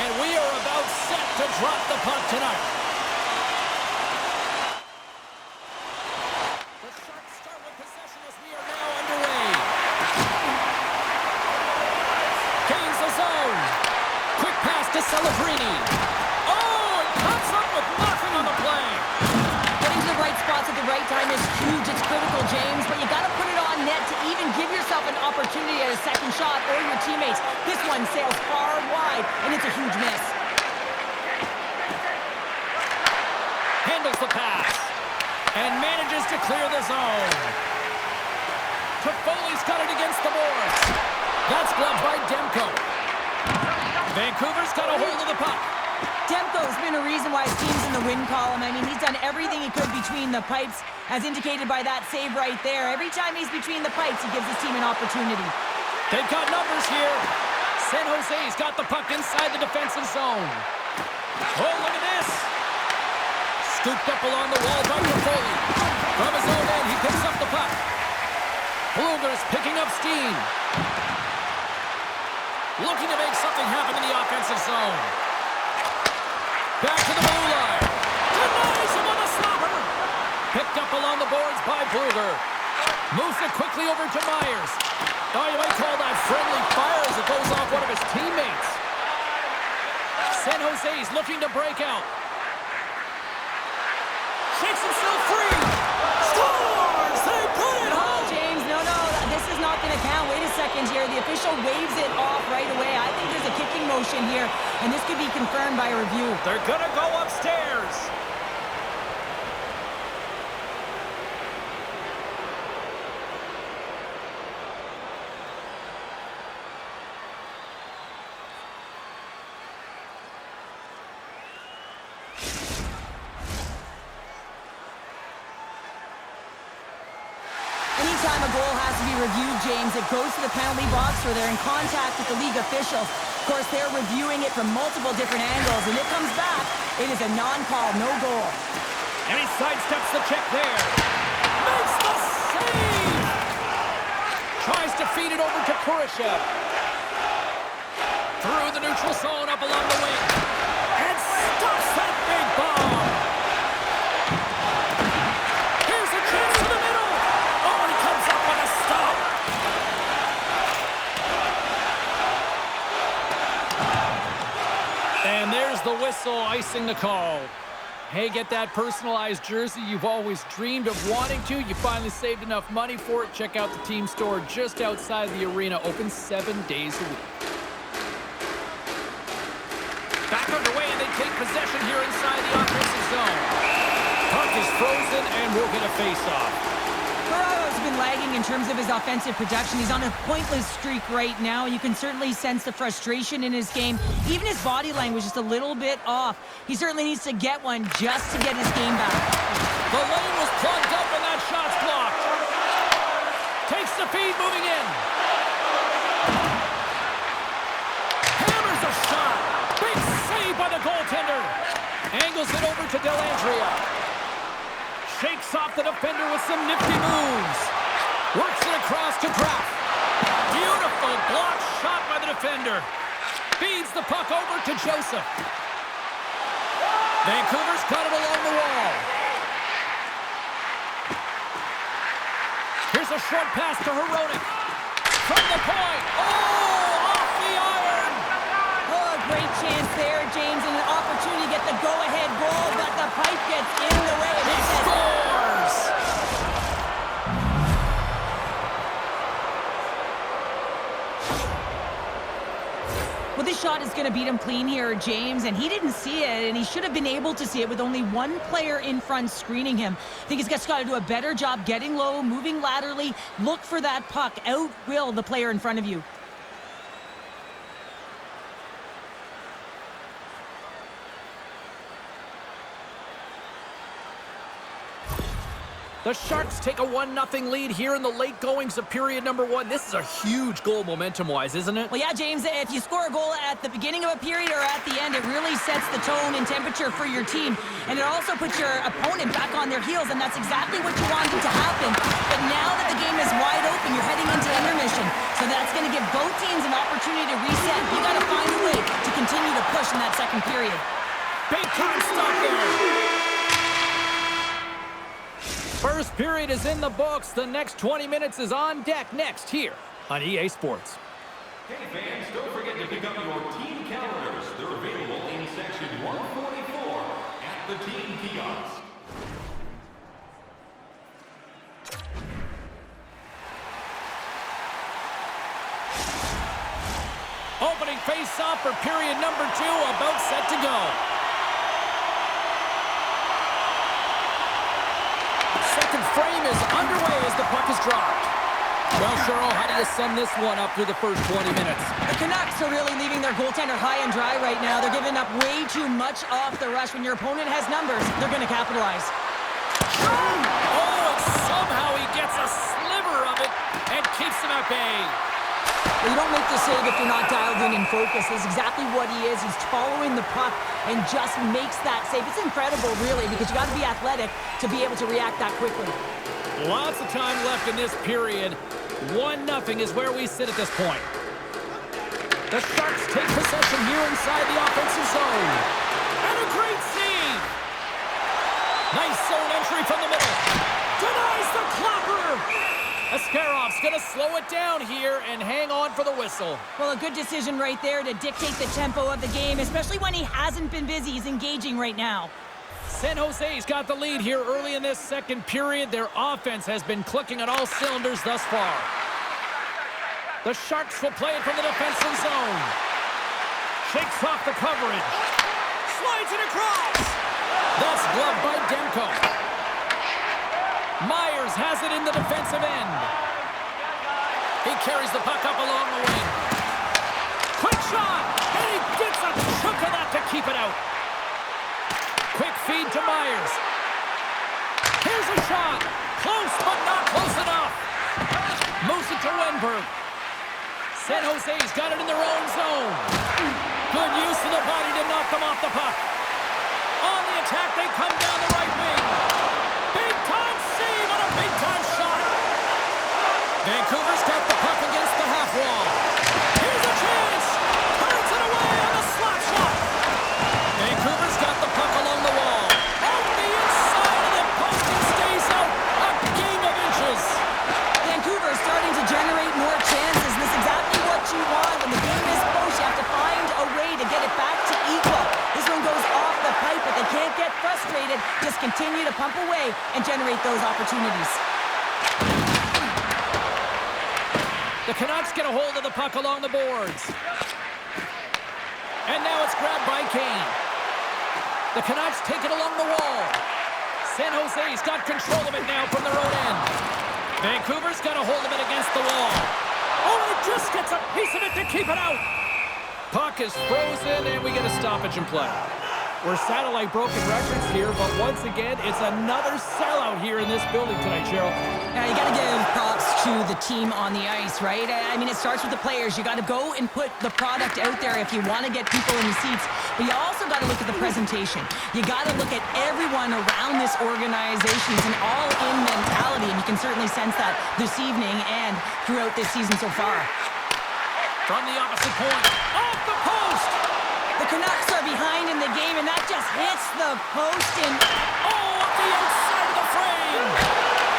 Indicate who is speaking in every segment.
Speaker 1: And we are about set to drop the puck tonight. The Sharks start with possession as we are now underway. Gains the zone. Quick pass to Celebrini. Oh, it cuts up with nothing on the play.
Speaker 2: Getting to the right spots at the right time is huge. It's critical, James, but you got to put it on net to even give yourself an opportunity at a second shot or your teammates. This one sails far wide, and it's a huge miss.
Speaker 1: Handles the pass and manages to clear the zone. Toffoli's got it against the boards. That's gloved by Demko. Vancouver's got a hold of the puck.
Speaker 2: Demko's been a reason why his team's in the win column. I mean, he's done everything he could between the pipes, as indicated by that save right there. Every time he's between the pipes, he gives his team an opportunity.
Speaker 1: They've got numbers here. San Jose's got the puck inside the defensive zone. Oh, look at this. Scooped up along the wall by Toffoli. From his own end, he picks up the puck. Blueger's picking up steam. Looking to make something happen in the offensive zone. Back to the blue line. Denies him on the slapper. Picked up along the boards by Blueger. Moves it quickly over to Myers. Oh, you might call that friendly fire as it goes off one of his teammates. San Jose's looking to break out. Shakes himself free. Scores! They put it home!
Speaker 2: James, no. This is not going to count. Wait a second here. The official waves it off right away. I think there's a kicking motion here, and this could be confirmed by a review.
Speaker 1: They're going to go upstairs.
Speaker 2: Anytime a goal has to be reviewed, James, it goes to the penalty box where they're in contact with the league officials. Of course, they're reviewing it from multiple different angles, and it comes back. It is a non-call, no goal.
Speaker 1: And he sidesteps the check there. Makes the save! Tries to feed it over to Kurashev. Through the neutral zone, up along the wing. And stops that big bomb! Here's a chance to the middle! Oh, and he comes up with a stop! And there's the whistle, icing the call. Hey, get that personalized jersey you've always dreamed of wanting to. You finally saved enough money for it. Check out the team store just outside the arena. Open 7 days a week. Back underway, and they take possession here inside the offensive zone. Puck is frozen, and we'll get a face-off.
Speaker 2: Ferraro's been lagging in terms of his offensive production. He's on a pointless streak right now. You can certainly sense the frustration in his game. Even his body language is just a little bit off. He certainly needs to get one just to get his game back.
Speaker 1: The lane was plugged up, and that shot's blocked. Takes the feed, moving in. Hammers a shot. Big save by the goaltender. Angles it over to Dellandrea. Shakes off the defender with some nifty moves. Works it across to Graf. Beautiful block shot by the defender. Feeds the puck over to Joseph. Vancouver's got it along the wall. Here's a short pass to Hronek. From the point. Oh, off the iron.
Speaker 2: Oh, a great chance there, James, and an opportunity to get the go-ahead goal, but the pipe gets in the way.
Speaker 1: He scores!
Speaker 2: Well, this shot is going to beat him clean here, James, and he didn't see it, and he should have been able to see it with only one player in front screening him. I think he's just got to do a better job getting low, moving laterally, look for that puck, outwill the player in front of you.
Speaker 1: The Sharks take a 1-0 lead here in the late goings of period number 1. This is a huge goal momentum-wise, isn't it?
Speaker 2: Well, yeah, James, if you score a goal at the beginning of a period or at the end, it really sets the tone and temperature for your team. And it also puts your opponent back on their heels, and that's exactly what you wanted to happen. But now that the game is wide open, you're heading into intermission. So that's going to give both teams an opportunity to reset. You got to find a way to continue to push in that
Speaker 1: Period is in the books. The next 20 minutes is on deck next here on EA Sports.
Speaker 3: Hey fans, don't forget to pick up your team calendars. They're available in section 144 at the team kiosk.
Speaker 1: Opening face-off for period number 2, about set to go. Second frame is underway as the puck is dropped. Well, Cheryl, how do you sum this one up through the first 20 minutes?
Speaker 2: The Canucks are really leaving their goaltender high and dry right now. They're giving up way too much off the rush. When your opponent has numbers, they're going to capitalize.
Speaker 1: Oh, and somehow he gets a sliver of it and keeps him at bay.
Speaker 2: Well, you don't make the save if you're not dialed in and focused. That's exactly what he is. He's following the puck and just makes that save. It's incredible, really, because you got to be athletic to be able to react that quickly.
Speaker 1: Lots of time left in this period. 1-0 is where we sit at this point. The Sharks take possession here inside the offensive zone. And a great save! Nice zone entry from the middle. Denies the clapper! Ascarov's going to slow it down here and hang on for the whistle.
Speaker 2: Well, a good decision right there to dictate the tempo of the game, especially when he hasn't been busy. He's engaging right now.
Speaker 1: San Jose's got the lead here early in this second period. Their offense has been clicking on all cylinders thus far. The Sharks will play it from the defensive zone. Shakes off the coverage. Slides it across. That's gloved by Demko. Myers has it in the defensive end. He carries the puck up along the wing. Quick shot! And he gets a chunk of that to keep it out. Quick feed to Myers. Here's a shot. Close, but not close enough. Moves it to Wenberg. San Jose's got it in their own zone. Good use of the body to knock them off the puck. On the attack, they come down the right wing. Big-time save on a big-time shot. Vancouver's got the puck against the half wall. Here's a chance. Turns it away on the slap shot. Vancouver's got the puck along the wall. On the inside of the post and stays out. A game of inches.
Speaker 2: Vancouver is starting to generate more chances. This is exactly what you want. When the game is close, you have to find a way to get it back to equal. This one goes off the pipe, but they can't get frustrated. Just continue to pump away and generate those opportunities.
Speaker 1: The Canucks get a hold of the puck along the boards. And now it's grabbed by Kane. The Canucks take it along the wall. San Jose's got control of it now from their own end. Vancouver's got a hold of it against the wall. Oh, it just gets a piece of it to keep it out. Puck is frozen, and we get a stoppage in play. We're satellite broken records here, but once again, it's another sellout here in this building tonight, Cheryl.
Speaker 2: Yeah, you got to give props to the team on the ice, right? I mean, it starts with the players. You got to go and put the product out there if you want to get people in the seats. But you also got to look at the presentation. You got to look at everyone around this organization. It's an all-in mentality, and you can certainly sense that this evening and throughout this season so far.
Speaker 1: From the opposite point, off the post!
Speaker 2: The Canucks are behind in the game, and that just hits the post and...
Speaker 1: Oh, up the outside of the frame!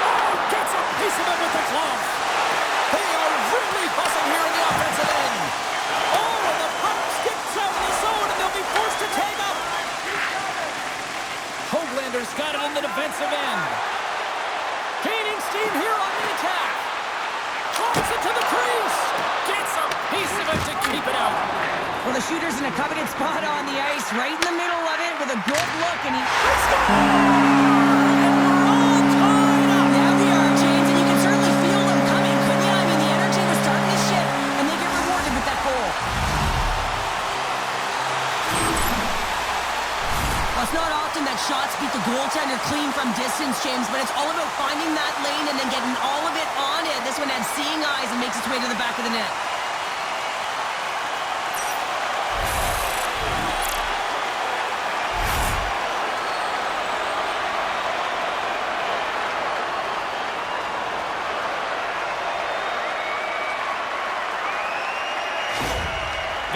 Speaker 1: Oh, gets a piece of it with the glove! They are really buzzing here in the offensive end! Oh, and the puck skips out of the zone, and they'll be forced to tag up! Hoaglander's got it in the defensive end. Gaining steam here on the attack. Drops it to the crease! Gets a piece of it to keep it out!
Speaker 2: Well, the shooter's in a coveted spot on the ice, right in the middle of it, with a good look, and he...
Speaker 1: And we're all tied up!
Speaker 2: Now we are, James, and you can certainly feel them coming, couldn't you? I mean, the energy was starting to shift, and they get rewarded with that goal. Well, it's not often that shots beat the goaltender clean from distance, James, but it's all about finding that lane and then getting all of it on it. This one had seeing eyes and makes its way to the back of the net.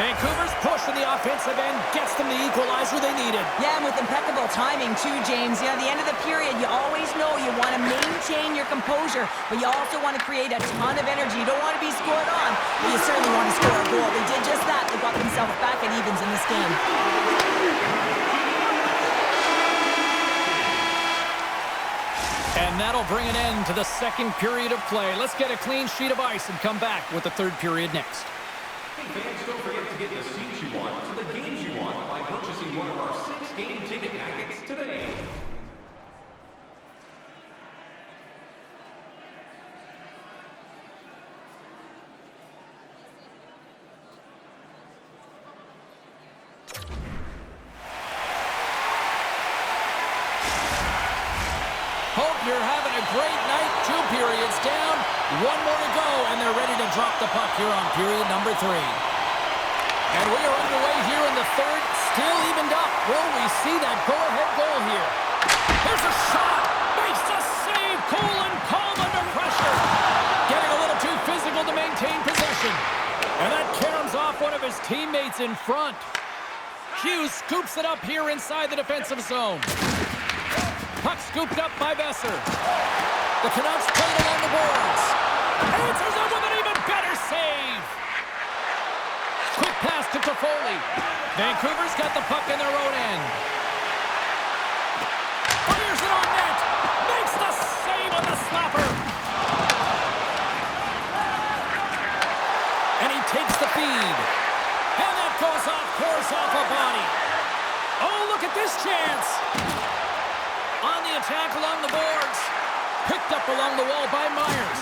Speaker 1: Vancouver's push in the offensive end gets them the equalizer they needed.
Speaker 2: Yeah, and with impeccable timing, too, James. You know, at the end of the period, you always know you want to maintain your composure, but you also want to create a ton of energy. You don't want to be scored on, but you certainly want to score a goal. They did just that. They got themselves back at evens in this game.
Speaker 1: And that'll bring an end to the second period of play. Let's get a clean sheet of ice and come back with the third period next.
Speaker 3: Hey fans, don't forget to get the seats you want to the games you want by purchasing one of our 6-game ticket packets today.
Speaker 1: Hope you're having a great night. 2 periods down, 1 more to go, and they're ready to drop the puck here on period number 3. And we are underway here in the third, still evened up. Will we see that go-ahead goal here? Here's a shot, makes a save, cool and calm under pressure. Getting a little too physical to maintain possession. And that caroms off one of his teammates in front. Hughes scoops it up here inside the defensive zone. Puck scooped up by Besser. The Canucks play it along the boards. Answers it with an even better save. Quick pass to Toffoli. Vancouver's got the puck in their own end. Fires it on net. Makes the save on the slapper. And he takes the feed. And that goes off course off a body. Oh, look at this chance. On the attack along the boards. Picked up along the wall by Myers.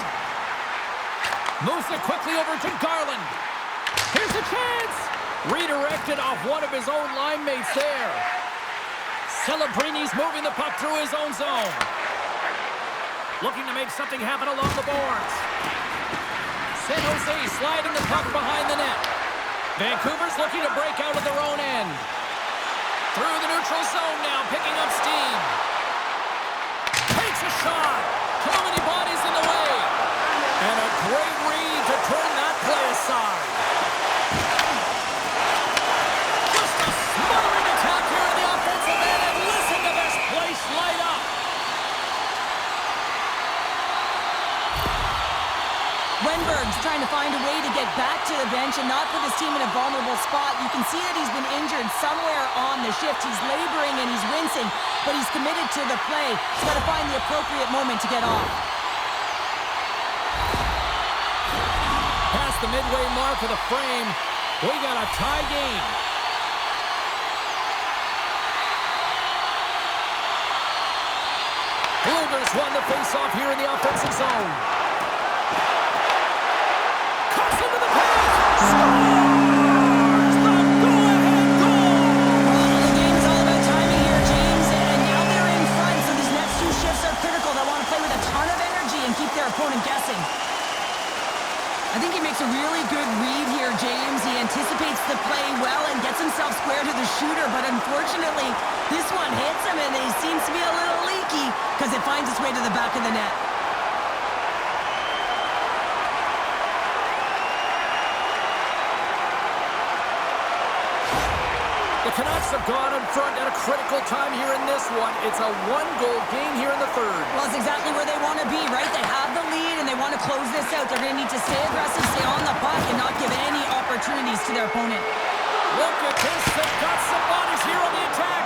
Speaker 1: Moves it quickly over to Garland. Here's a chance. Redirected off one of his own line mates there. Celebrini's moving the puck through his own zone. Looking to make something happen along the boards. San Jose sliding the puck behind the net. Vancouver's looking to break out of their own end. Through the neutral zone now, picking up steam. Takes a shot. Too many bodies in the way. And a great read to turn that play aside. Just a smothering attack here in the offensive end, and listen to this place light up.
Speaker 2: Wenberg's trying to find a way to get back to the bench and not put his team in a vulnerable spot. You can see that he's been injured somewhere on the shift. He's laboring and he's wincing, but he's committed to the play. He's got to find the appropriate moment to get off.
Speaker 1: Past the midway mark of the frame, we got a tie game. Blueger's won the face-off here in the offensive zone. Cuts into the paint! Scores! The go-ahead goal!
Speaker 2: Well, the game's all about timing here, James, and now they're in front, so these next 2 shifts are critical. They want to play with a ton of energy and keep their opponent guessing. I think he makes a really good read here, James. He anticipates the play well and gets himself square to the shooter, but unfortunately, this one hits him and he seems to be a little leaky because it finds its way to the back of the net.
Speaker 1: The Canucks have gone in front at a critical time here in this one. It's a 1-goal game here in the third.
Speaker 2: Well, it's exactly where they want to be, right? They have the lead, and they want to close this out. They're going to need to stay aggressive, stay on the puck, and not give any opportunities to their opponent.
Speaker 1: Look at this. They've got some bodies here on the attack.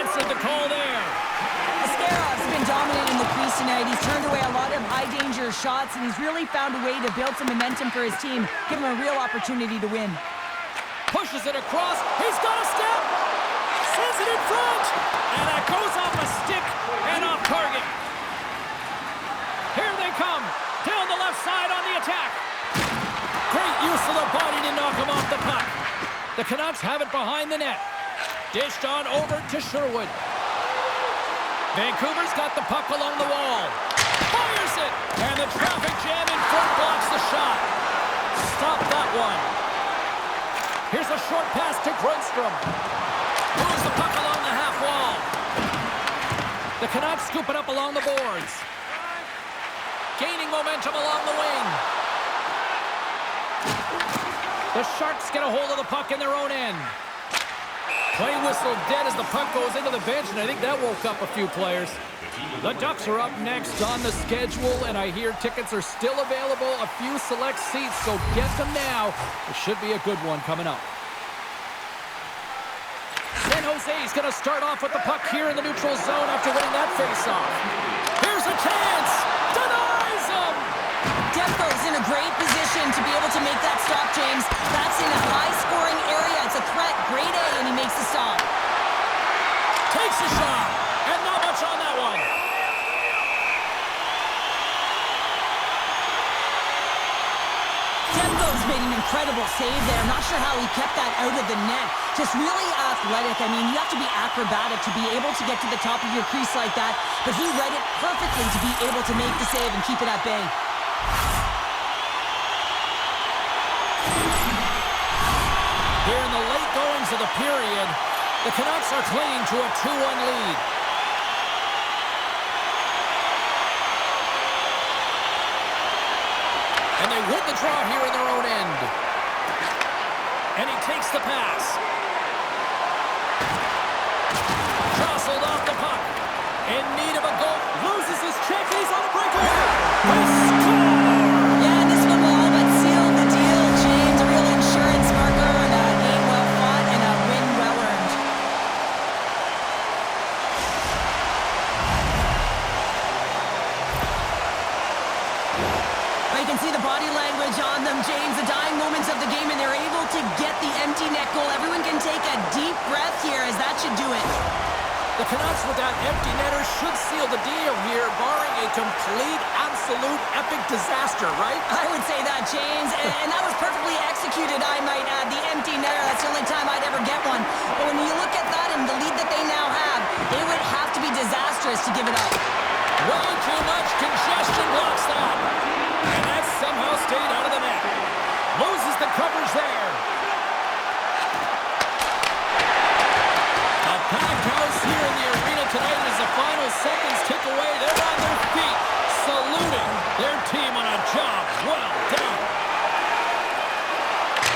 Speaker 1: Answered the call there.
Speaker 2: Ascarov's been dominating the crease tonight. He's turned away a lot of high-danger shots, and he's really found a way to build some momentum for his team, give him a real opportunity to win.
Speaker 1: Pushes it across. He's got a step. Sends it in front. And that goes off a stick and off target. Here they come. Down the left side on the attack. Great use of the body to knock him off the puck. The Canucks have it behind the net. Dished on over to Sherwood. Vancouver's got the puck along the wall. Fires it. And the traffic jam in front blocks the shot. Stop that one. Here's a short pass to Grundstrom. Moves the puck along the half wall. The Canucks scoop it up along the boards. Gaining momentum along the wing. The Sharks get a hold of the puck in their own end. Play whistle dead as the puck goes into the bench, and I think that woke up a few players. The Ducks are up next on the schedule, and I hear tickets are still available, a few select seats, so get them now. It should be a good one coming up. San Jose is going to start off with the puck here in the neutral zone after winning that faceoff. Here's a chance! Denies him!
Speaker 2: Demko's in a great position to be able to make that stop, James. That's in a high-scoring area. It's a threat, grade A, and he makes the stop.
Speaker 1: Takes a shot, and not much on that one.
Speaker 2: Demko's made an incredible save there. I'm not sure how he kept that out of the net. Just really athletic. I mean, you have to be acrobatic to be able to get to the top of your crease like that, but he read it perfectly to be able to make the save and keep it at bay.
Speaker 1: Here in the late goings of the period, the Canucks are clinging to a 2-1 lead. And they win the draw here in their own end. And he takes the pass. Jostled off the puck. In need of a goal. Loses his check. He's on a breakaway. They score!
Speaker 2: Yeah, this one will all but seal the deal, James. A real insurance marker and a game well fought and a win well earned. You can see the body language on them, James. The dying moments of the game, and they're able to get the empty net goal. Everyone can take a deep breath here, as that should do it.
Speaker 1: The Canucks with that empty netter should seal the deal here, barring a complete, absolute, epic disaster, right?
Speaker 2: I would say that, James, and that was perfectly executed, I might add. The empty netter, that's the only time I'd ever get one. But when you look at that and the lead that they now have, it would have to be disastrous to give it up.
Speaker 1: Way too much congestion blocks that. And that somehow stayed out of the net. Loses the coverage there. A packed house here in the arena tonight as the final seconds tick away. They're on their feet, saluting their team on a job well done.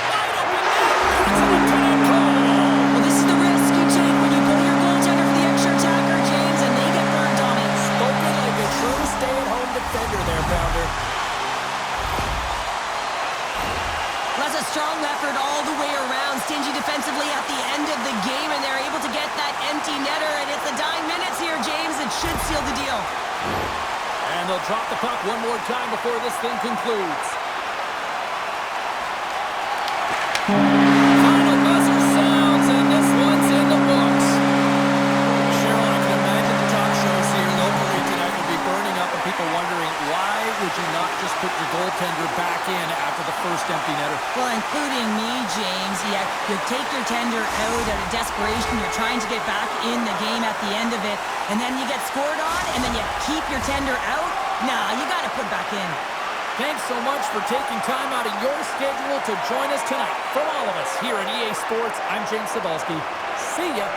Speaker 1: Wide open net. It's an attack goal.
Speaker 2: Well, this is the risk you take when you pull your goaltender for the extra attacker, James, and they get burned on it.
Speaker 1: Spoken like a true stay-at-home defender there, Pounder.
Speaker 2: That's a strong effort all the way around. Stingy defensively at the end of the game, and they're able to get that empty netter. And it's the dying minutes here, James. It should seal the deal.
Speaker 1: And they'll drop the puck one more time before this thing concludes. Final buzzer sounds, and this one's in the books. Cheryl, I can imagine the talk shows here locally tonight will be burning up and people wondering, why would you not just put your goaltender back in after the first empty netter?
Speaker 2: Well, including me, James. You take your tender out out of desperation. You're trying to get back in the game at the end of it, and then you get scored on, and then you keep your tender out? Nah, you got to put back in.
Speaker 1: Thanks so much for taking time out of your schedule to join us tonight. From all of us here at EA Sports, I'm James Cebulski. See ya.